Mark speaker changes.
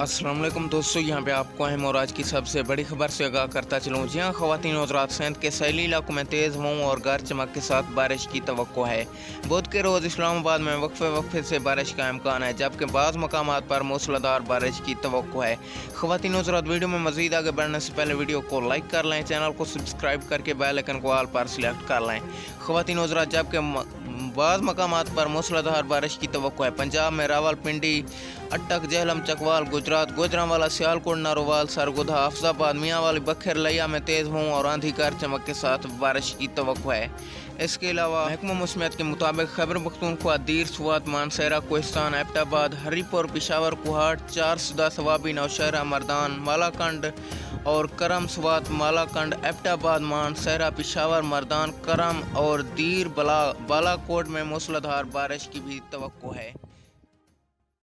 Speaker 1: अस्सलाम वालेकुम दोस्तों, यहाँ पे आपको अहम और आज की सबसे बड़ी खबर से आगाह करता चलूँ। जी हाँ, ख़वातीन हज़रात, सिंध के सैली इलाकों में तेज़ हवाओं और गरज चमक के साथ बारिश की तवक्को है। बुध के रोज़ इस्लामाबाद में वक्फे से बारिश का इम्कान है, जबकि बाज़ मकामात पर मूसलाधार बारिश की तवक्को है। ख़वातीन हज़रात, वीडियो में मज़ीद आगे बढ़ने से पहले वीडियो को लाइक कर लें, चैनल को सब्सक्राइब करके बेल आइकन को ऑल पर सिलेक्ट कर लें। ख़वातीन हज़रात, जबकि बाज़ मकामात पर मूसलाधार बारिश की तवक्को है। पंजाब में रावलपिंडी, अटक, झेलम, चकवाल, गुजरात, गुजरांवाला, सियालकोट, नारोवाल, सरगोधा, अफजाबाद, मियांवाली, बखेर, लिया में तेज़ हवाओं और आंधी गरज चमक के साथ बारिश की तवक्को है। इसके अलावा महकमा मौसमियात के मुताबिक खैबर पख्तूनख्वा, दीर, सुवात, मानसहरा, कोहिस्तान, एबटाबाद, हरीपुर, पिशावर, कुहाट, चारसदा, सवाबी, नौशहरा, मर्दान, मालाकंड और करम, स्वात, मालाकंड, एबटाबाद, मानसहरा, पिशावर, मर्दान, करम और दीर, बालाकोट में मूसलाधार बारिश की भी तवक्को है।